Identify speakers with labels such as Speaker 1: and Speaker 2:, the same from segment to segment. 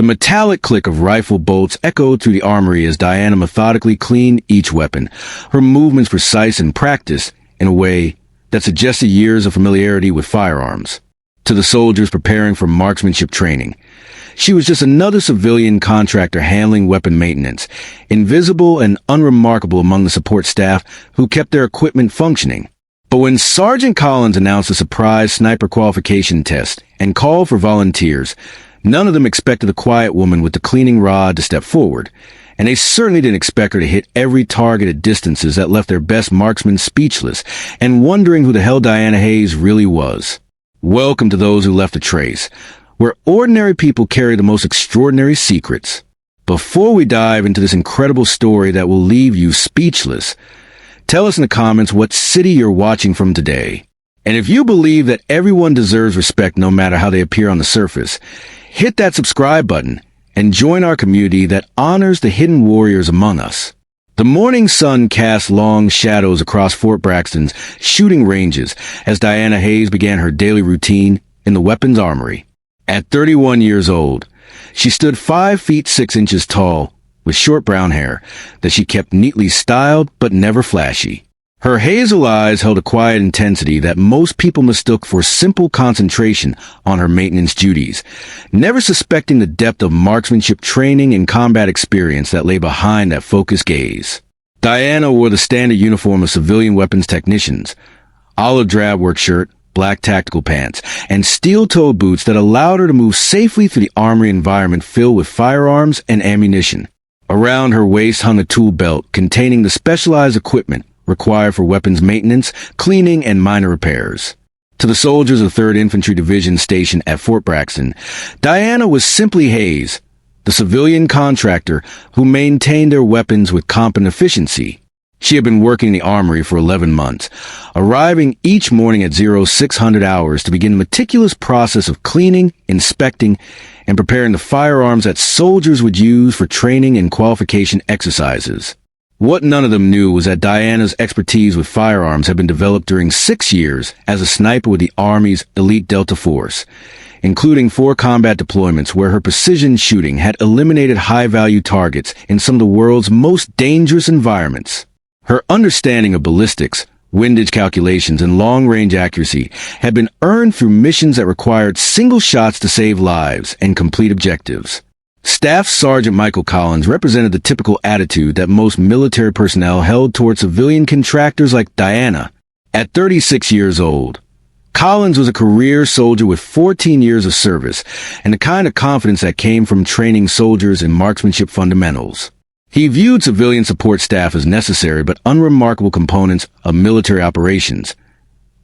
Speaker 1: The metallic click of rifle bolts echoed through the armory as Diana methodically cleaned each weapon, her movements precise and practiced in a way that suggested years of familiarity with firearms. To the soldiers preparing for marksmanship training, she was just another civilian contractor handling weapon maintenance, invisible and unremarkable among the support staff who kept their equipment functioning. But when Sergeant Collins announced a surprise sniper qualification test and called for volunteers, none of them expected the quiet woman with the cleaning rod to step forward, and they certainly didn't expect her to hit every target at distances that left their best marksmen speechless and wondering who the hell Diana Hayes really was. Welcome to those who left a trace, where ordinary people carry the most extraordinary secrets. Before we dive into this incredible story that will leave you speechless, tell us in the comments what city you're watching from today. And if you believe that everyone deserves respect no matter how they appear on the surface, hit that subscribe button and join our community that honors the hidden warriors among us. The morning sun cast long shadows across Fort Braxton's shooting ranges as Diana Hayes began her daily routine in the weapons armory. At 31 years old, she stood 5 feet 6 inches tall, with short brown hair that she kept neatly styled but never flashy. Her hazel eyes held a quiet intensity that most people mistook for simple concentration on her maintenance duties, never suspecting the depth of marksmanship training and combat experience that lay behind that focused gaze. Diana wore the standard uniform of civilian weapons technicians: olive drab work shirt, black tactical pants, and steel-toed boots that allowed her to move safely through the armory environment filled with firearms and ammunition. Around her waist hung a tool belt containing the specialized equipment required for weapons maintenance, cleaning, and minor repairs. To the soldiers of 3rd Infantry Division stationed at Fort Braxton, Diana was simply Hayes, the civilian contractor who maintained their weapons with competent efficiency. She had been working in the armory for 11 months, arriving each morning at 0600 hours to begin the meticulous process of cleaning, inspecting, and preparing the firearms that soldiers would use for training and qualification exercises. What none of them knew was that Diana's expertise with firearms had been developed during 6 years as a sniper with the Army's elite Delta Force, including 4 combat deployments where her precision shooting had eliminated high-value targets in some of the world's most dangerous environments. Her understanding of ballistics, windage calculations, and long-range accuracy had been earned through missions that required single shots to save lives and complete objectives. Staff Sergeant Michael Collins represented the typical attitude that most military personnel held toward civilian contractors like Diana. At 36 years old, Collins was a career soldier with 14 years of service and the kind of confidence that came from training soldiers in marksmanship fundamentals. He viewed civilian support staff as necessary but unremarkable components of military operations,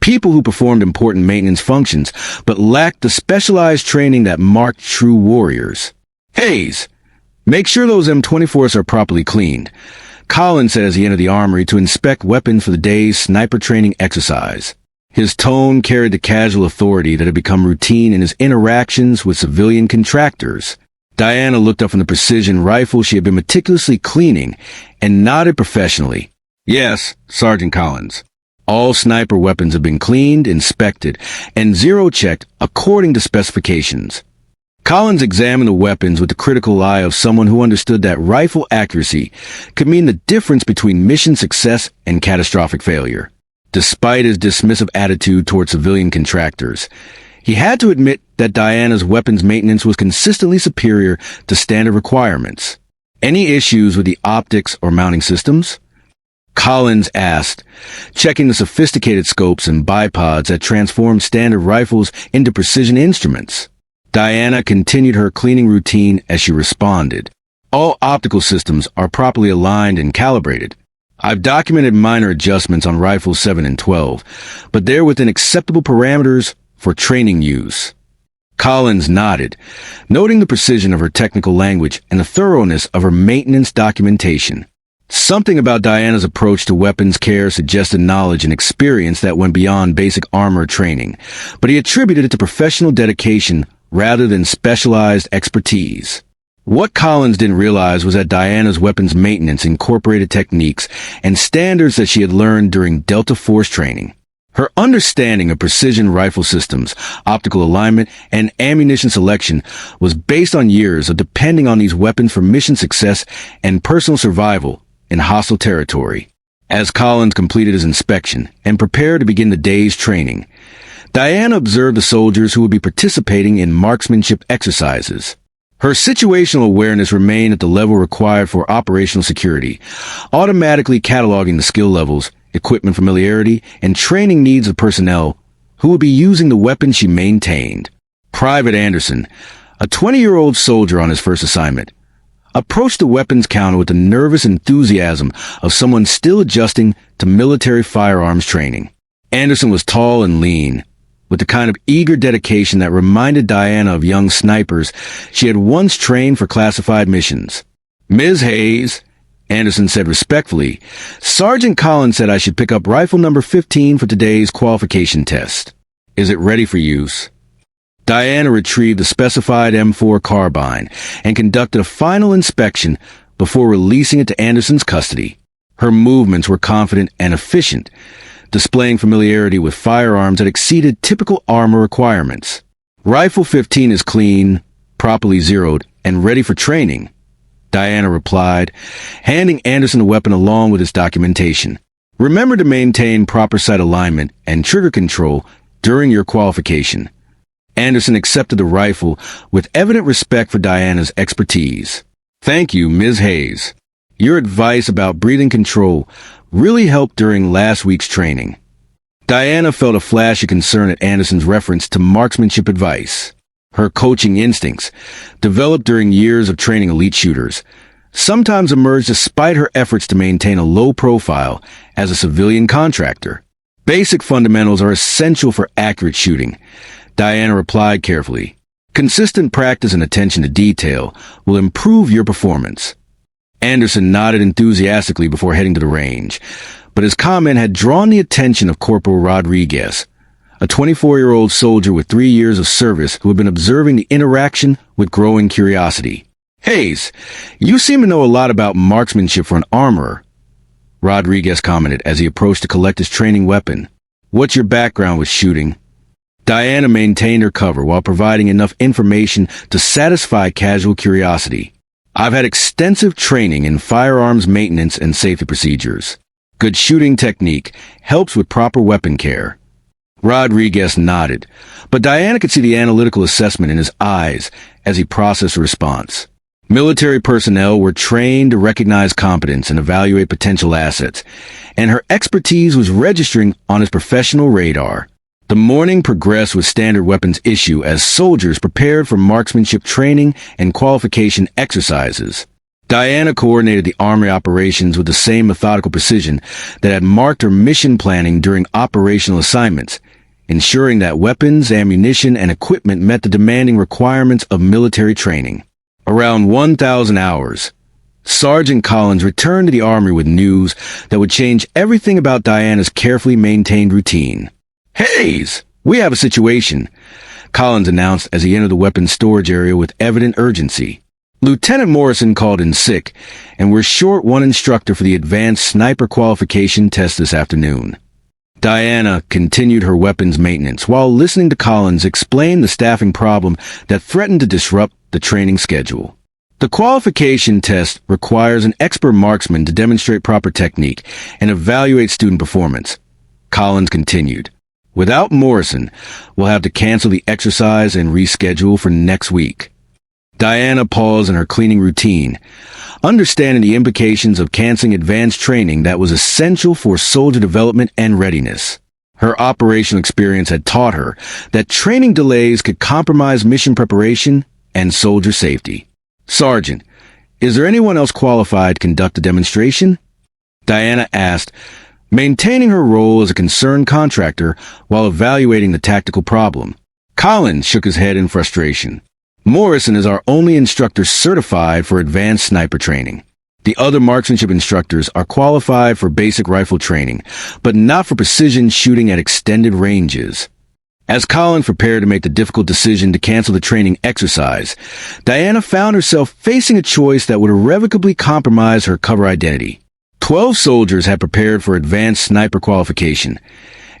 Speaker 1: people who performed important maintenance functions but lacked the specialized training that marked true warriors. Hayes, make sure those M24s are properly cleaned, Collins said as he entered the armory to inspect weapons for the day's sniper training exercise. His tone carried the casual authority that had become routine in his interactions with civilian contractors. Diana looked up from the precision rifle she had been meticulously cleaning and nodded professionally. Yes, Sergeant Collins. All sniper weapons have been cleaned, inspected, and zero-checked according to specifications. Collins examined the weapons with the critical eye of someone who understood that rifle accuracy could mean the difference between mission success and catastrophic failure. Despite his dismissive attitude toward civilian contractors, he had to admit that Diana's weapons maintenance was consistently superior to standard requirements. Any issues with the optics or mounting systems? Collins asked, checking the sophisticated scopes and bipods that transformed standard rifles into precision instruments. Diana continued her cleaning routine as she responded. All optical systems are properly aligned and calibrated. I've documented minor adjustments on rifles 7 and 12, but they're within acceptable parameters for training use. Collins nodded, noting the precision of her technical language and the thoroughness of her maintenance documentation. Something about Diana's approach to weapons care suggested knowledge and experience that went beyond basic armor training, but he attributed it to professional dedication rather than specialized expertise. What Collins didn't realize was that Diana's weapons maintenance incorporated techniques and standards that she had learned during Delta Force training. Her understanding of precision rifle systems, optical alignment, and ammunition selection was based on years of depending on these weapons for mission success and personal survival in hostile territory. As Collins completed his inspection and prepared to begin the day's training, Diana observed the soldiers who would be participating in marksmanship exercises. Her situational awareness remained at the level required for operational security, automatically cataloging the skill levels, equipment familiarity, and training needs of personnel who would be using the weapon she maintained. Private Anderson, a 20-year-old soldier on his first assignment, approached the weapons counter with the nervous enthusiasm of someone still adjusting to military firearms training. Anderson was tall and lean, with the kind of eager dedication that reminded Diana of young snipers she had once trained for classified missions. "Ms. Hayes," Anderson said respectfully, "Sergeant Collins said I should pick up rifle number 15 for today's qualification test. Is it ready for use?" Diana retrieved the specified M4 carbine and conducted a final inspection before releasing it to Anderson's custody. Her movements were confident and efficient, displaying familiarity with firearms that exceeded typical armor requirements. "Rifle 15 is clean, properly zeroed, and ready for training," Diana replied, handing Anderson the weapon along with its documentation. "Remember to maintain proper sight alignment and trigger control during your qualification." Anderson accepted the rifle with evident respect for Diana's expertise. "Thank you, Ms. Hayes. Your advice about breathing control really helped during last week's training." Diana felt a flash of concern at Anderson's reference to marksmanship advice. Her coaching instincts, developed during years of training elite shooters, sometimes emerged despite her efforts to maintain a low profile as a civilian contractor. "Basic fundamentals are essential for accurate shooting," Diana replied carefully. "Consistent practice and attention to detail will improve your performance." Anderson nodded enthusiastically before heading to the range, but his comment had drawn the attention of Corporal Rodriguez, a 24-year-old soldier with 3 years of service who had been observing the interaction with growing curiosity. "Hayes, you seem to know a lot about marksmanship for an armorer," Rodriguez commented as he approached to collect his training weapon. "What's your background with shooting?" Diana maintained her cover while providing enough information to satisfy casual curiosity. "I've had extensive training in firearms maintenance and safety procedures. Good shooting technique helps with proper weapon care." Rodriguez nodded, but Diana could see the analytical assessment in his eyes as he processed a response. Military personnel were trained to recognize competence and evaluate potential assets, and her expertise was registering on his professional radar. The morning progressed with standard weapons issue as soldiers prepared for marksmanship training and qualification exercises. Diana coordinated the Army operations with the same methodical precision that had marked her mission planning during operational assignments, ensuring that weapons, ammunition, and equipment met the demanding requirements of military training. Around 1,000 hours, Sergeant Collins returned to the Army with news that would change everything about Diana's carefully maintained routine. "Hayes, we have a situation," Collins announced as he entered the weapons storage area with evident urgency. "Lieutenant Morrison called in sick, and we're short one instructor for the advanced sniper qualification test this afternoon." Diana continued her weapons maintenance while listening to Collins explain the staffing problem that threatened to disrupt the training schedule. "The qualification test requires an expert marksman to demonstrate proper technique and evaluate student performance," Collins continued. "Without Morrison, we'll have to cancel the exercise and reschedule for next week." Diana paused in her cleaning routine, understanding the implications of canceling advanced training that was essential for soldier development and readiness. Her operational experience had taught her that training delays could compromise mission preparation and soldier safety. "Sergeant, is there anyone else qualified to conduct a demonstration?" Diana asked, maintaining her role as a concerned contractor while evaluating the tactical problem. Collins shook his head in frustration. "Morrison is our only instructor certified for advanced sniper training. The other marksmanship instructors are qualified for basic rifle training, but not for precision shooting at extended ranges." As Collins prepared to make the difficult decision to cancel the training exercise, Diana found herself facing a choice that would irrevocably compromise her cover identity. 12 soldiers had prepared for advanced sniper qualification,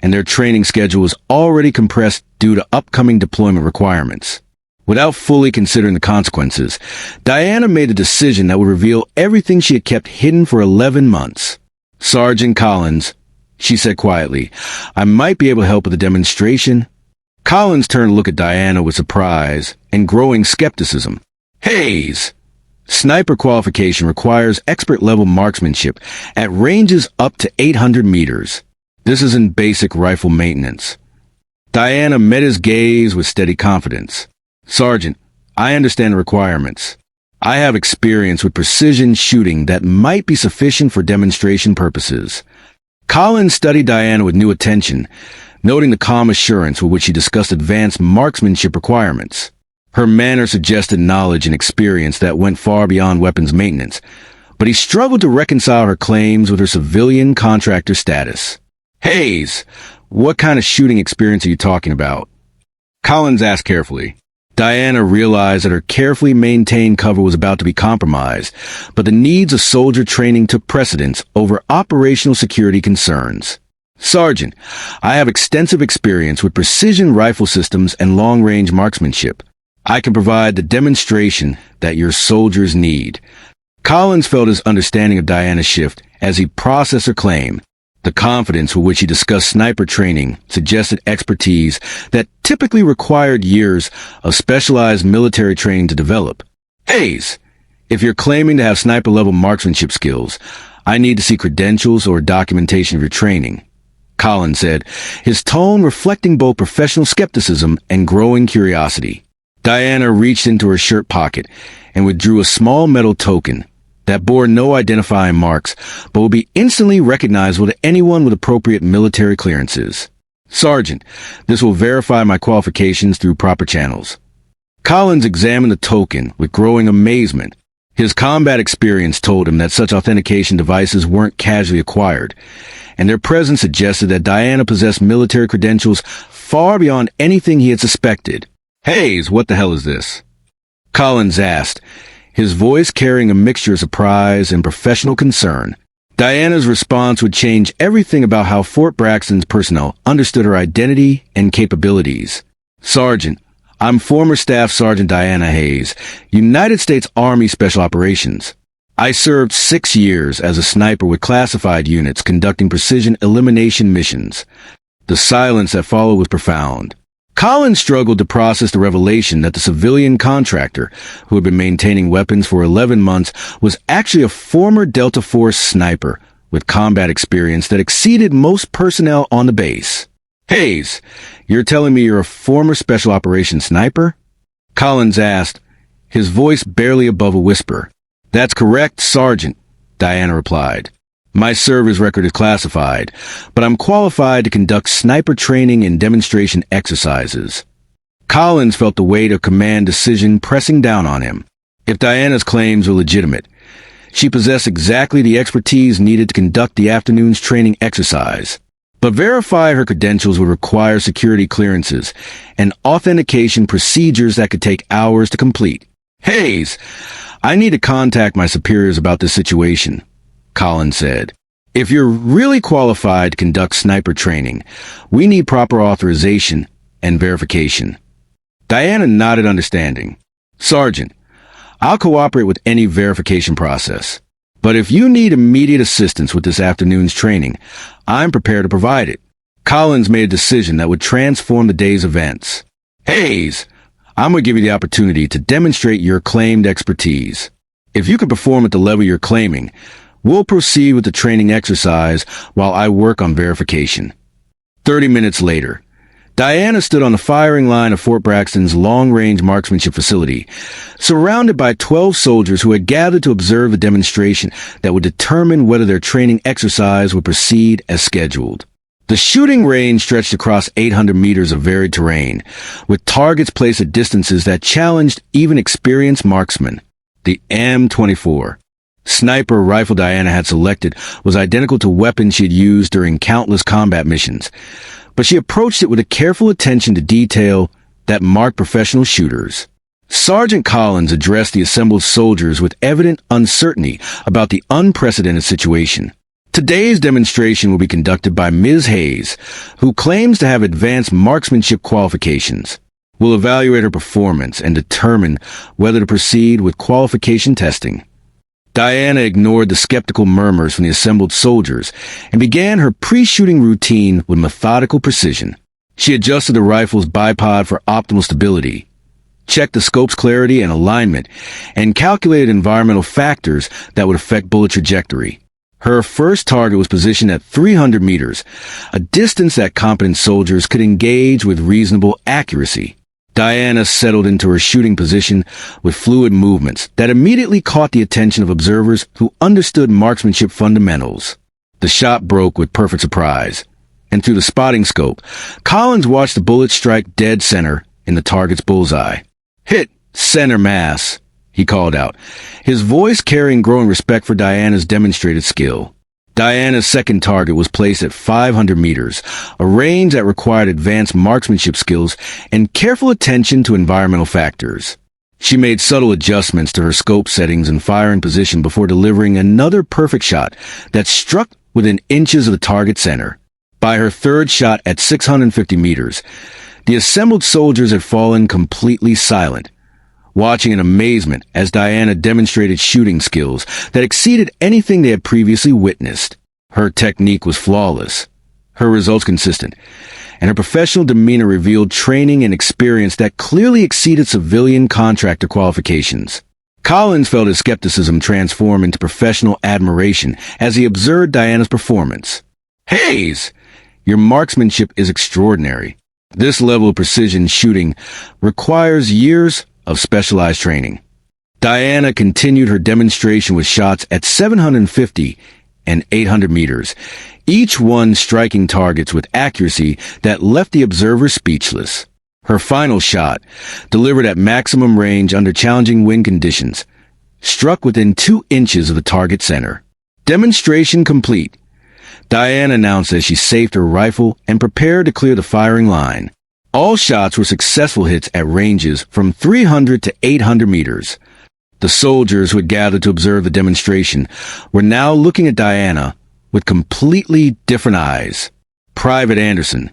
Speaker 1: and their training schedule was already compressed due to upcoming deployment requirements. Without fully considering the consequences, Diana made a decision that would reveal everything she had kept hidden for 11 months. "Sergeant Collins," she said quietly, "I might be able to help with the demonstration." Collins turned to look at Diana with surprise and growing skepticism. "Hayes! Sniper qualification requires expert-level marksmanship at ranges up to 800 meters. This isn't basic rifle maintenance." Diana met his gaze with steady confidence. "Sergeant, I understand the requirements. I have experience with precision shooting that might be sufficient for demonstration purposes." Collins studied Diana with new attention, noting the calm assurance with which she discussed advanced marksmanship requirements. Her manner suggested knowledge and experience that went far beyond weapons maintenance, but he struggled to reconcile her claims with her civilian contractor status. "Hayes, what kind of shooting experience are you talking about?" Collins asked carefully. Diana realized that her carefully maintained cover was about to be compromised, but the needs of soldier training took precedence over operational security concerns. "Sergeant, I have extensive experience with precision rifle systems and long-range marksmanship. I can provide the demonstration that your soldiers need." Collins felt his understanding of Diana shift as he processed her claim. The confidence with which he discussed sniper training suggested expertise that typically required years of specialized military training to develop. "Hayes, if you're claiming to have sniper-level marksmanship skills, I need to see credentials or documentation of your training," Collins said, his tone reflecting both professional skepticism and growing curiosity. Diana reached into her shirt pocket and withdrew a small metal token that bore no identifying marks, but would be instantly recognizable to anyone with appropriate military clearances. "Sergeant, this will verify my qualifications through proper channels." Collins examined the token with growing amazement. His combat experience told him that such authentication devices weren't casually acquired, and their presence suggested that Diana possessed military credentials far beyond anything he had suspected. "Hayes, what the hell is this?" Collins asked, his voice carrying a mixture of surprise and professional concern. Diana's response would change everything about how Fort Braxton's personnel understood her identity and capabilities. "Sergeant, I'm former Staff Sergeant Diana Hayes, United States Army Special Operations. I served 6 years as a sniper with classified units conducting precision elimination missions." The silence that followed was profound. Collins struggled to process the revelation that the civilian contractor, who had been maintaining weapons for 11 months, was actually a former Delta Force sniper with combat experience that exceeded most personnel on the base. "Hayes, you're telling me you're a former Special Operations sniper?" Collins asked, his voice barely above a whisper. "That's correct, Sergeant," Diana replied. "My service record is classified, but I'm qualified to conduct sniper training and demonstration exercises." Collins felt the weight of command decision pressing down on him. If Diana's claims were legitimate, she possessed exactly the expertise needed to conduct the afternoon's training exercise. But verify her credentials would require security clearances and authentication procedures that could take hours to complete. "Hayes, I need to contact my superiors about this situation," Collins said. "If you're really qualified to conduct sniper training, we need proper authorization and verification." Diana nodded understanding. "Sergeant, I'll cooperate with any verification process. But if you need immediate assistance with this afternoon's training, I'm prepared to provide it." Collins made a decision that would transform the day's events. "Hayes, I'm going to give you the opportunity to demonstrate your claimed expertise. If you can perform at the level you're claiming, we'll proceed with the training exercise while I work on verification." 30 minutes later, Diana stood on the firing line of Fort Braxton's long-range marksmanship facility, surrounded by 12 soldiers who had gathered to observe a demonstration that would determine whether their training exercise would proceed as scheduled. The shooting range stretched across 800 meters of varied terrain, with targets placed at distances that challenged even experienced marksmen. The M24 sniper rifle Diana had selected was identical to weapons she had used during countless combat missions, but she approached it with a careful attention to detail that marked professional shooters. Sergeant Collins addressed the assembled soldiers with evident uncertainty about the unprecedented situation. Today's demonstration will be conducted by Ms. Hayes, who claims to have advanced marksmanship qualifications. We'll evaluate her performance and determine whether to proceed with qualification testing. Diana ignored the skeptical murmurs from the assembled soldiers and began her pre-shooting routine with methodical precision. She adjusted the rifle's bipod for optimal stability, checked the scope's clarity and alignment, and calculated environmental factors that would affect bullet trajectory. Her first target was positioned at 300 meters, a distance that competent soldiers could engage with reasonable accuracy. Diana settled into her shooting position with fluid movements that immediately caught the attention of observers who understood marksmanship fundamentals. The shot broke with perfect surprise, and through the spotting scope, Collins watched the bullet strike dead center in the target's bullseye. "Hit center mass," he called out, his voice carrying growing respect for Diana's demonstrated skill. Diana's second target was placed at 500 meters, a range that required advanced marksmanship skills and careful attention to environmental factors. She made subtle adjustments to her scope settings and firing position before delivering another perfect shot that struck within inches of the target center. By her third shot at 650 meters, the assembled soldiers had fallen completely silent, watching in amazement as Diana demonstrated shooting skills that exceeded anything they had previously witnessed. Her technique was flawless, her results consistent, and her professional demeanor revealed training and experience that clearly exceeded civilian contractor qualifications. Collins felt his skepticism transform into professional admiration as he observed Diana's performance. "Hayes, your marksmanship is extraordinary. This level of precision shooting requires years of specialized training." Diana continued her demonstration with shots at 750 and 800 meters, each one striking targets with accuracy that left the observer speechless. Her final shot, delivered at maximum range under challenging wind conditions, struck within 2 inches of the target center. Demonstration complete. Diana announced as she safed her rifle and prepared to clear the firing line. All shots were successful hits at ranges from 300 to 800 meters. The soldiers who had gathered to observe the demonstration were now looking at Diana with completely different eyes. Private Anderson,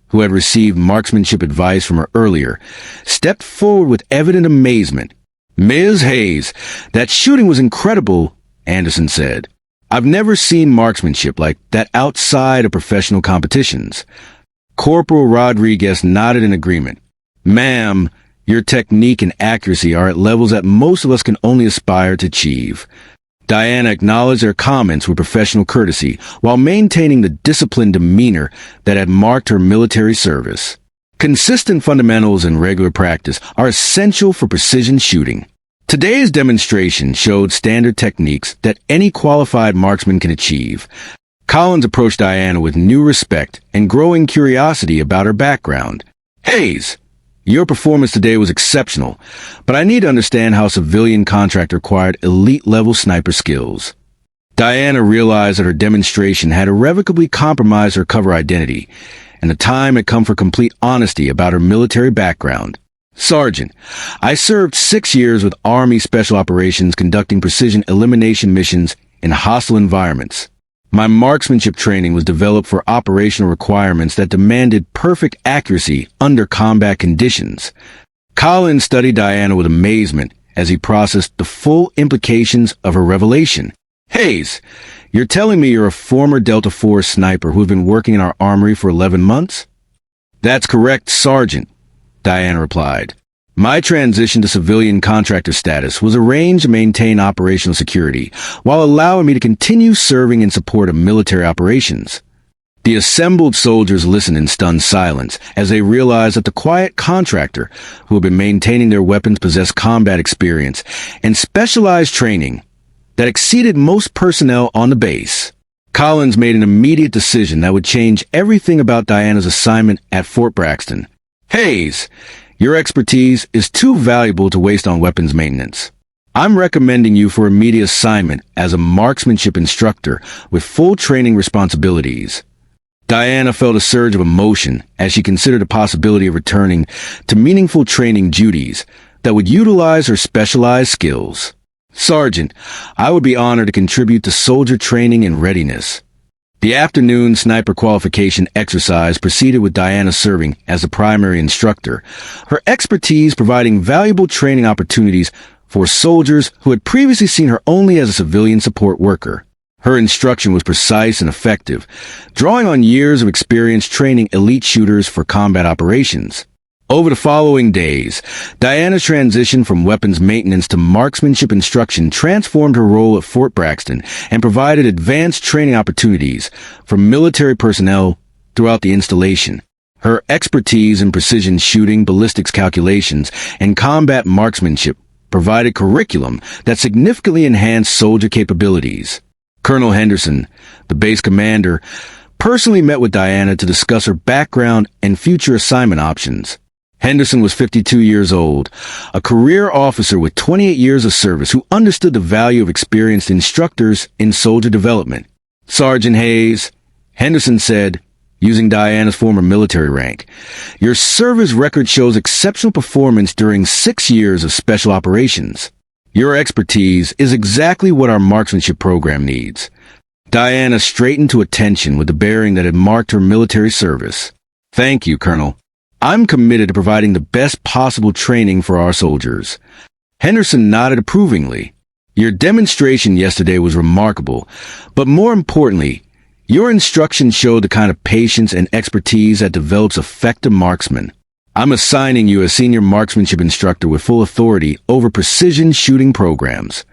Speaker 1: who had received marksmanship advice from her earlier, stepped forward with evident amazement. "Ms. Hayes, that shooting was incredible," Anderson said. "I've never seen marksmanship like that outside of professional competitions." Corporal Rodriguez nodded in agreement. "Ma'am, your technique and accuracy are at levels that most of us can only aspire to achieve." Diana acknowledged their comments with professional courtesy while maintaining the disciplined demeanor that had marked her military service. Consistent fundamentals and regular practice are essential for precision shooting. Today's demonstration showed standard techniques that any qualified marksman can achieve. Collins approached Diana with new respect and growing curiosity about her background. "Hayes, your performance today was exceptional, but I need to understand how a civilian contractor acquired elite-level sniper skills." Diana realized that her demonstration had irrevocably compromised her cover identity, and the time had come for complete honesty about her military background. "Sergeant, I served 6 years with Army Special Operations conducting precision elimination missions in hostile environments. My marksmanship training was developed for operational requirements that demanded perfect accuracy under combat conditions." Collins studied Diana with amazement as he processed the full implications of her revelation. "Hayes, you're telling me you're a former Delta Force sniper who's been working in our armory for 11 months? "That's correct, Sergeant," Diana replied. "My transition to civilian contractor status was arranged to maintain operational security while allowing me to continue serving in support of military operations." The assembled soldiers listened in stunned silence as they realized that the quiet contractor who had been maintaining their weapons possessed combat experience and specialized training that exceeded most personnel on the base. Collins made an immediate decision that would change everything about Diana's assignment at Fort Braxton. "Hayes, your expertise is too valuable to waste on weapons maintenance. I'm recommending you for immediate assignment as a marksmanship instructor with full training responsibilities." Diana felt a surge of emotion as she considered the possibility of returning to meaningful training duties that would utilize her specialized skills. "Sergeant, I would be honored to contribute to soldier training and readiness," The afternoon sniper qualification exercise proceeded with Diana serving as the primary instructor, her expertise providing valuable training opportunities for soldiers who had previously seen her only as a civilian support worker. Her instruction was precise and effective, drawing on years of experience training elite shooters for combat operations. Over the following days, Diana's transition from weapons maintenance to marksmanship instruction transformed her role at Fort Braxton and provided advanced training opportunities for military personnel throughout the installation. Her expertise in precision shooting, ballistics calculations, and combat marksmanship provided curriculum that significantly enhanced soldier capabilities. Colonel Henderson, the base commander, personally met with Diana to discuss her background and future assignment options. Henderson was 52 years old, a career officer with 28 years of service who understood the value of experienced instructors in soldier development. Sergeant Hayes, Henderson said, using Diana's former military rank, "Your service record shows exceptional performance during 6 years of special operations. Your expertise is exactly what our marksmanship program needs." Diana straightened to attention with the bearing that had marked her military service. "Thank you, Colonel. I'm committed to providing the best possible training for our soldiers." Henderson nodded approvingly. "Your demonstration yesterday was remarkable, but more importantly, your instruction showed the kind of patience and expertise that develops effective marksmen. I'm assigning you as senior marksmanship instructor with full authority over precision shooting programs."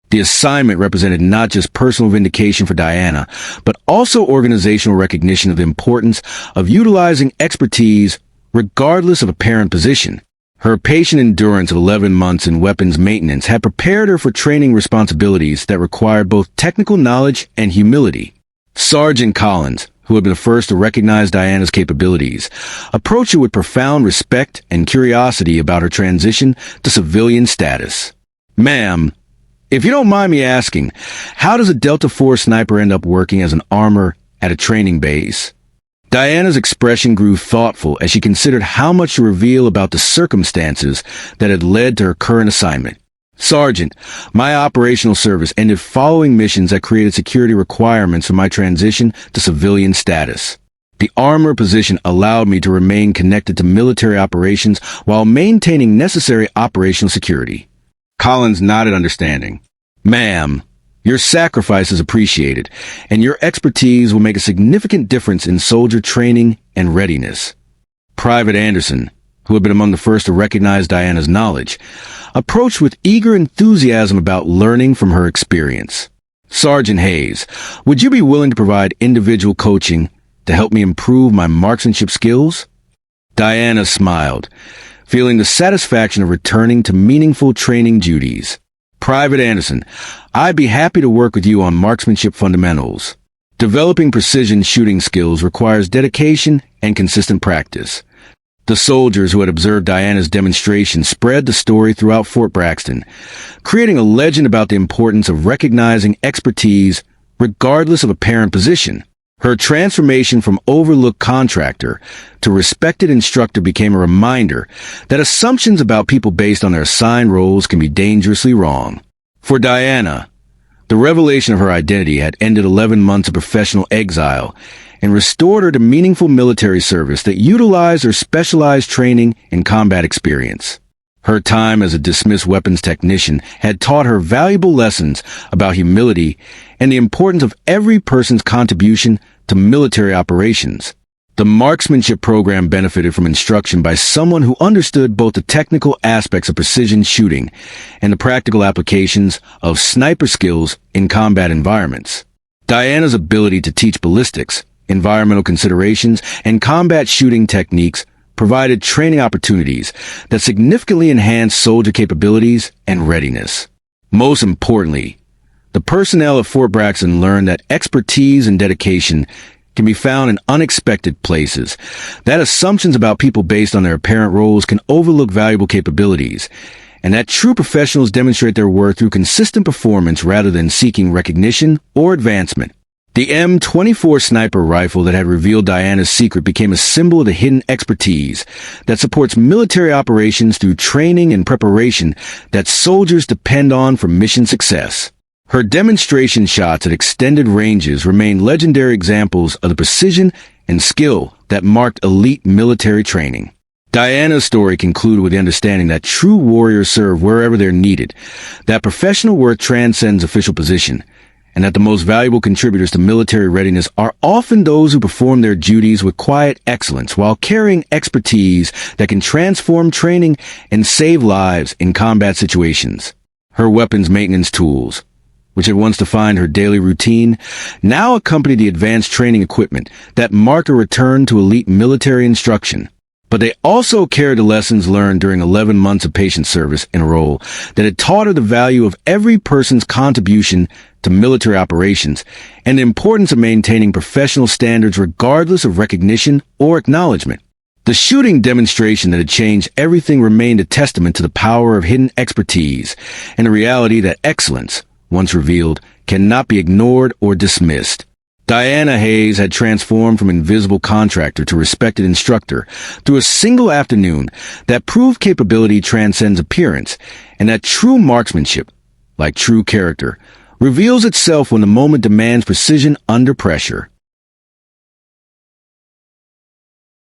Speaker 1: The assignment represented not just personal vindication for Diana, but also organizational recognition of the importance of utilizing expertise regardless of apparent position. Her patient endurance of 11 months in weapons maintenance had prepared her for training responsibilities that required both technical knowledge and humility. Sergeant Collins, who had been the first to recognize Diana's capabilities, approached her with profound respect and curiosity about her transition to civilian status. "Ma'am, if you don't mind me asking, how does a Delta Force sniper end up working as an armor at a training base?" Diana's expression grew thoughtful as she considered how much to reveal about the circumstances that had led to her current assignment. "Sergeant, my operational service ended following missions that created security requirements for my transition to civilian status. The armor position allowed me to remain connected to military operations while maintaining necessary operational security." Collins nodded understanding. "Ma'am, your sacrifice is appreciated, and your expertise will make a significant difference in soldier training and readiness." Private Anderson, who had been among the first to recognize Diana's knowledge, approached with eager enthusiasm about learning from her experience. "Sergeant Hayes, would you be willing to provide individual coaching to help me improve my marksmanship skills?" Diana smiled, feeling the satisfaction of returning to meaningful training duties. "Private Anderson, I'd be happy to work with you on marksmanship fundamentals. Developing precision shooting skills requires dedication and consistent practice." The soldiers who had observed Diana's demonstration spread the story throughout Fort Braxton, creating a legend about the importance of recognizing expertise regardless of apparent position. Her transformation from overlooked contractor to respected instructor became a reminder that assumptions about people based on their assigned roles can be dangerously wrong. For Diana, the revelation of her identity had ended 11 months of professional exile and restored her to meaningful military service that utilized her specialized training and combat experience. Her time as a dismissed weapons technician had taught her valuable lessons about humility and the importance of every person's contribution to military operations. The marksmanship program benefited from instruction by someone who understood both the technical aspects of precision shooting and the practical applications of sniper skills in combat environments. Diana's ability to teach ballistics, environmental considerations, and combat shooting techniques provided training opportunities that significantly enhanced soldier capabilities and readiness. Most importantly, the personnel at Fort Braxton learned that expertise and dedication can be found in unexpected places, that assumptions about people based on their apparent roles can overlook valuable capabilities, and that true professionals demonstrate their worth through consistent performance rather than seeking recognition or advancement. The M24 sniper rifle that had revealed Diana's secret became a symbol of the hidden expertise that supports military operations through training and preparation that soldiers depend on for mission success. Her demonstration shots at extended ranges remain legendary examples of the precision and skill that marked elite military training. Diana's story concluded with the understanding that true warriors serve wherever they're needed, that professional worth transcends official position, and that the most valuable contributors to military readiness are often those who perform their duties with quiet excellence while carrying expertise that can transform training and save lives in combat situations. Her weapons maintenance tools, which had once defined her daily routine, now accompany the advanced training equipment that mark a return to elite military instruction. But they also carried the lessons learned during 11 months of patient service in a role that had taught her the value of every person's contribution to military operations and the importance of maintaining professional standards regardless of recognition or acknowledgement. The shooting demonstration that had changed everything remained a testament to the power of hidden expertise and the reality that excellence, once revealed, cannot be ignored or dismissed. Diana Hayes had transformed from invisible contractor to respected instructor through a single afternoon that proved capability transcends appearance and that true marksmanship, like true character, reveals itself when the moment demands precision under pressure.